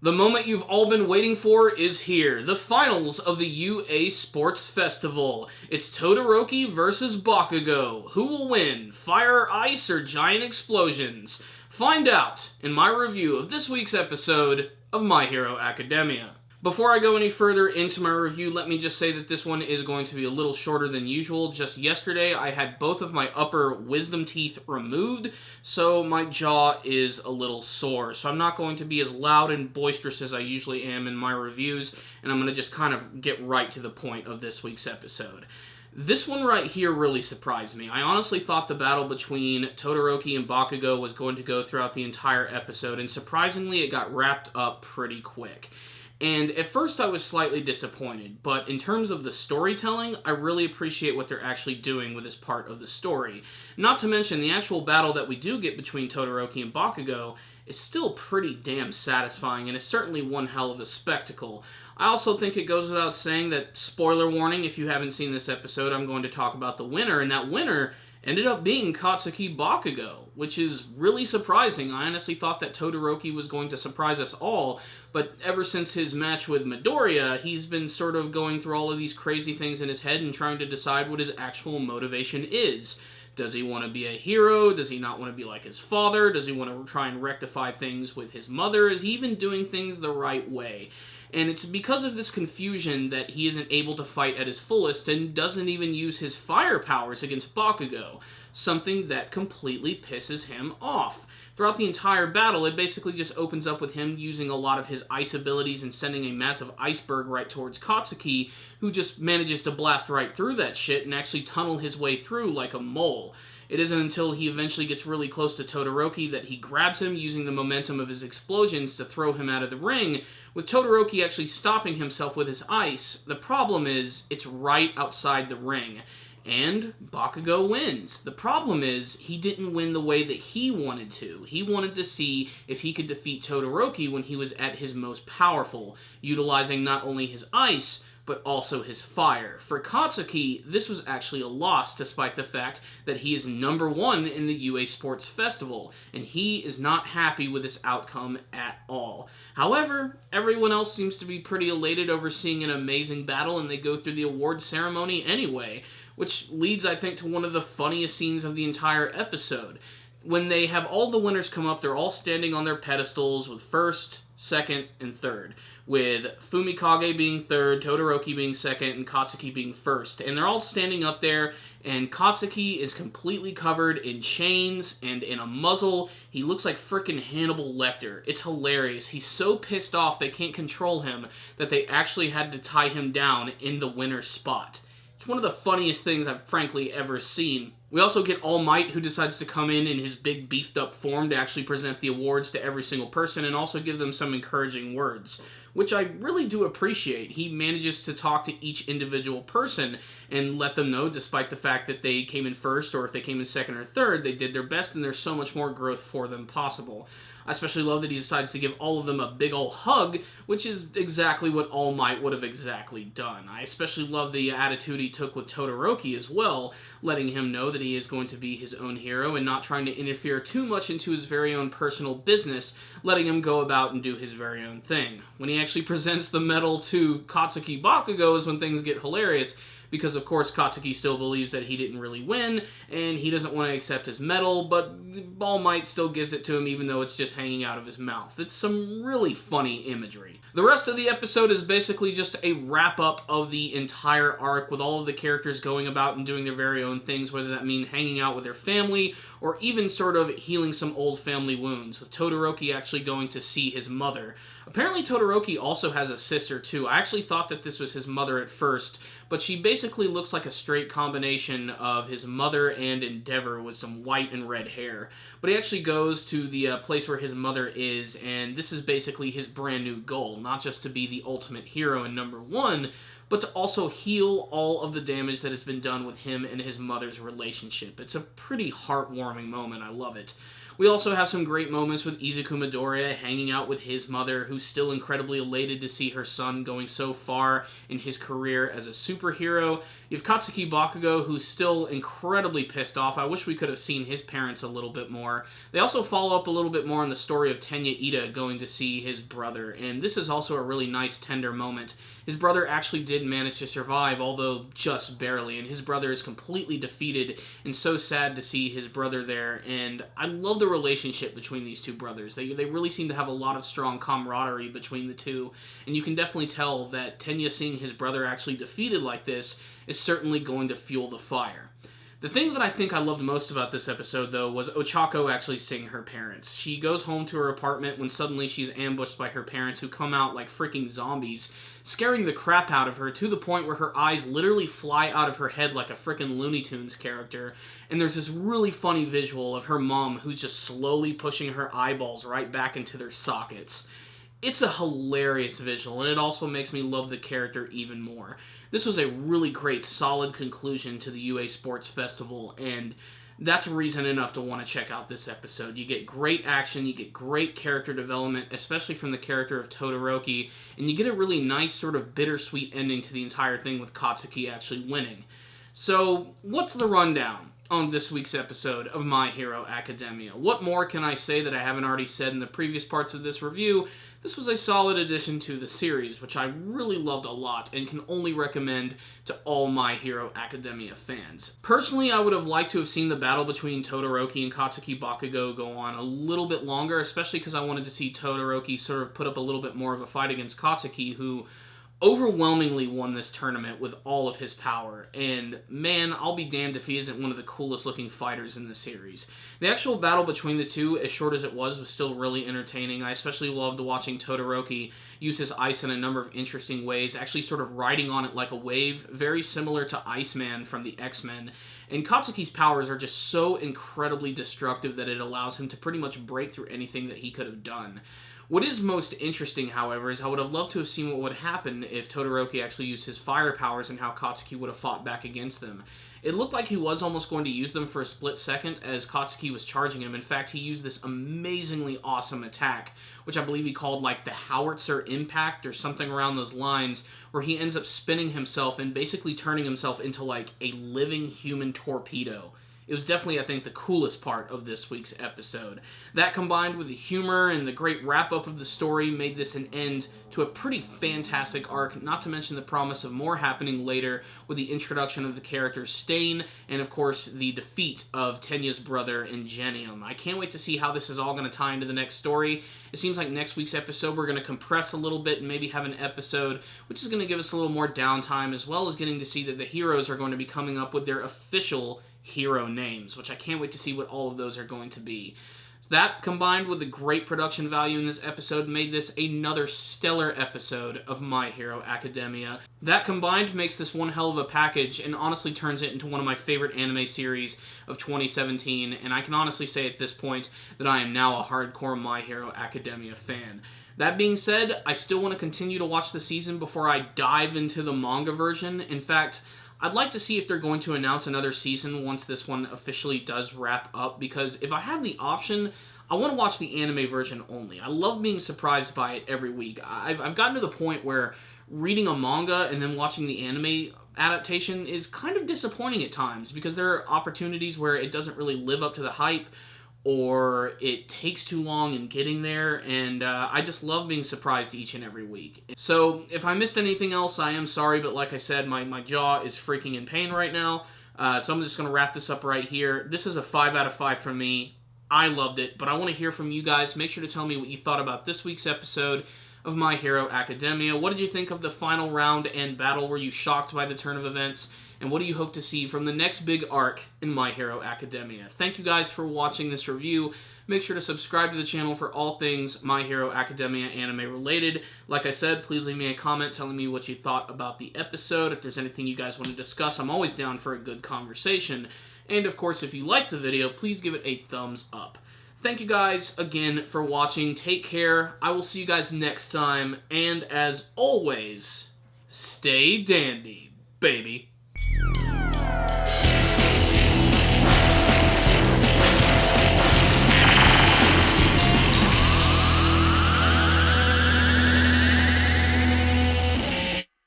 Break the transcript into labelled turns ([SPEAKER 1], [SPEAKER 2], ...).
[SPEAKER 1] The moment you've all been waiting for is here. The finals of the UA Sports Festival. It's Todoroki versus Bakugo. Who will win? Fire, ice, or giant explosions? Find out in my review of this week's episode of My Hero Academia. Before I go any further into my review, let me just say that this one is going to be a little shorter than usual. Just yesterday, I had both of my upper wisdom teeth removed, so my jaw is a little sore. So I'm not going to be as loud and boisterous as I usually am in my reviews, and I'm going to just kind of get right to the point of this week's episode. This one right here really surprised me. I honestly thought the battle between Todoroki and Bakugo was going to go throughout the entire episode, and surprisingly, it got wrapped up pretty quick. And at first I was slightly disappointed, but in terms of the storytelling, I really appreciate what they're actually doing with this part of the story. Not to mention, the actual battle that we do get between Todoroki and Bakugo is still pretty damn satisfying, and is certainly one hell of a spectacle. I also think it goes without saying that, spoiler warning, if you haven't seen this episode, I'm going to talk about the winner, and that winner ended up being Katsuki Bakugo, which is really surprising. I honestly thought that Todoroki was going to surprise us all, but ever since his match with Midoriya, he's been sort of going through all of these crazy things in his head and trying to decide what his actual motivation is. Does he want to be a hero? Does he not want to be like his father? Does he want to try and rectify things with his mother? Is he even doing things the right way? And it's because of this confusion that he isn't able to fight at his fullest and doesn't even use his fire powers against Bakugo, something that completely pisses him off. Throughout the entire battle, it basically just opens up with him using a lot of his ice abilities and sending a massive iceberg right towards Katsuki, who just manages to blast right through that shit and actually tunnel his way through like a mole. It isn't until he eventually gets really close to Todoroki that he grabs him using the momentum of his explosions to throw him out of the ring, with Todoroki actually stopping himself with his ice. The problem is, it's right outside the ring, and Bakugo wins. The problem is, he didn't win the way that he wanted to. He wanted to see if he could defeat Todoroki when he was at his most powerful, utilizing not only his ice, but also his fire. For Katsuki, this was actually a loss, despite the fact that he is number one in the UA Sports Festival, and he is not happy with this outcome at all. However, everyone else seems to be pretty elated over seeing an amazing battle, and they go through the award ceremony anyway, which leads, I think, to one of the funniest scenes of the entire episode. When they have all the winners come up, they're all standing on their pedestals with first, second, and third, with Fumikage being third, Todoroki being second, and Katsuki being first. And they're all standing up there, and Katsuki is completely covered in chains and in a muzzle. He looks like frickin' Hannibal Lecter. It's hilarious. He's so pissed off they can't control him that they actually had to tie him down in the winner's spot. It's one of the funniest things I've frankly ever seen. We also get All Might, who decides to come in his big beefed up form to actually present the awards to every single person and also give them some encouraging words, which I really do appreciate. He manages to talk to each individual person and let them know, despite the fact that they came in first or if they came in second or third, they did their best and there's so much more growth for them possible. I especially love that he decides to give all of them a big ol' hug, which is exactly what All Might would have exactly done. I especially love the attitude he took with Todoroki as well, letting him know that he is going to be his own hero and not trying to interfere too much into his very own personal business, letting him go about and do his very own thing. When he actually presents the medal to Katsuki Bakugo is when things get hilarious, because of course Katsuki still believes that he didn't really win, and he doesn't want to accept his medal, but All Might still gives it to him even though it's just hanging out of his mouth. It's some really funny imagery. The rest of the episode is basically just a wrap-up of the entire arc, with all of the characters going about and doing their very own things, whether that mean hanging out with their family, or even sort of healing some old family wounds, with Todoroki actually going to see his mother. Apparently Todoroki also has a sister too. I actually thought that this was his mother at first, but she basically looks like a straight combination of his mother and Endeavor with some white and red hair. But he actually goes to the place where his mother is, and this is basically his brand new goal, not just to be the ultimate hero and number one, but to also heal all of the damage that has been done with him and his mother's relationship. It's a pretty heartwarming moment. I love it. We also have some great moments with Izuku Midoriya hanging out with his mother, who's still incredibly elated to see her son going so far in his career as a superhero. You have Katsuki Bakugo, who's still incredibly pissed off. I wish we could have seen his parents a little bit more. They also follow up a little bit more on the story of Tenya Ida going to see his brother, and this is also a really nice, tender moment. His brother actually did manage to survive, although just barely, and his brother is completely defeated, and so sad to see his brother there, and I love the relationship between these two brothers. They really seem to have a lot of strong camaraderie between the two, and you can definitely tell that Tenya seeing his brother actually defeated like this is certainly going to fuel the fire. The thing that I think I loved most about this episode, though, was Ochako actually seeing her parents. She goes home to her apartment when suddenly she's ambushed by her parents, who come out like freaking zombies, scaring the crap out of her to the point where her eyes literally fly out of her head like a freaking Looney Tunes character. And there's this really funny visual of her mom who's just slowly pushing her eyeballs right back into their sockets. It's a hilarious visual, and it also makes me love the character even more. This was a really great, solid conclusion to the UA Sports Festival, and that's reason enough to want to check out this episode. You get great action, you get great character development, especially from the character of Todoroki, and you get a really nice sort of bittersweet ending to the entire thing with Katsuki actually winning. So, what's the rundown on this week's episode of My Hero Academia? What more can I say that I haven't already said in the previous parts of this review? This was a solid addition to the series, which I really loved a lot and can only recommend to all My Hero Academia fans. Personally, I would have liked to have seen the battle between Todoroki and Katsuki Bakugo go on a little bit longer, especially because I wanted to see Todoroki sort of put up a little bit more of a fight against Katsuki, who overwhelmingly won this tournament with all of his power, and man, I'll be damned if he isn't one of the coolest looking fighters in the series. The actual battle between the two, as short as it was still really entertaining. I especially loved watching Todoroki use his ice in a number of interesting ways, actually sort of riding on it like a wave, very similar to Iceman from the X-Men. And Katsuki's powers are just so incredibly destructive that it allows him to pretty much break through anything that he could have done. What is most interesting, however, is I would have loved to have seen what would happen if Todoroki actually used his fire powers and how Katsuki would have fought back against them. It looked like he was almost going to use them for a split second as Katsuki was charging him. In fact, he used this amazingly awesome attack, which I believe he called like the Howitzer Impact or something around those lines, where he ends up spinning himself and basically turning himself into like a living human torpedo. It was definitely, I think, the coolest part of this week's episode. That, combined with the humor and the great wrap-up of the story, made this an end to a pretty fantastic arc, not to mention the promise of more happening later with the introduction of the character Stain, and of course, the defeat of Tenya's brother Ingenium. I can't wait to see how this is all going to tie into the next story. It seems like next week's episode we're going to compress a little bit and maybe have an episode which is going to give us a little more downtime, as well as getting to see that the heroes are going to be coming up with their official hero names, which I can't wait to see what all of those are going to be. So that, combined with the great production value in this episode, made this another stellar episode of My Hero Academia. That combined makes this one hell of a package and honestly turns it into one of my favorite anime series of 2017, and I can honestly say at this point that I am now a hardcore My Hero Academia fan. That being said, I still want to continue to watch the season before I dive into the manga version. In fact, I'd like to see if they're going to announce another season once this one officially does wrap up, because if I have the option, I want to watch the anime version only. I love being surprised by it every week. I've gotten to the point where reading a manga and then watching the anime adaptation is kind of disappointing at times, because there are opportunities where it doesn't really live up to the hype, or it takes too long in getting there, and I just love being surprised each and every week. So, if I missed anything else, I am sorry, but like I said, my jaw is freaking in pain right now, so I'm just going to wrap this up right here. This is a 5 out of 5 from me. I loved it, but I want to hear from you guys. Make sure to tell me what you thought about this week's episode of My Hero Academia. What did you think of the final round and battle? Were you shocked by the turn of events? And what do you hope to see from the next big arc in My Hero Academia? Thank you guys for watching this review. Make sure to subscribe to the channel for all things My Hero Academia anime related. Like I said, please leave me a comment telling me what you thought about the episode. If there's anything you guys want to discuss, I'm always down for a good conversation. And of course, if you liked the video, please give it a thumbs up. Thank you guys again for watching. Take care. I will see you guys next time. And as always, Stay dandy, baby.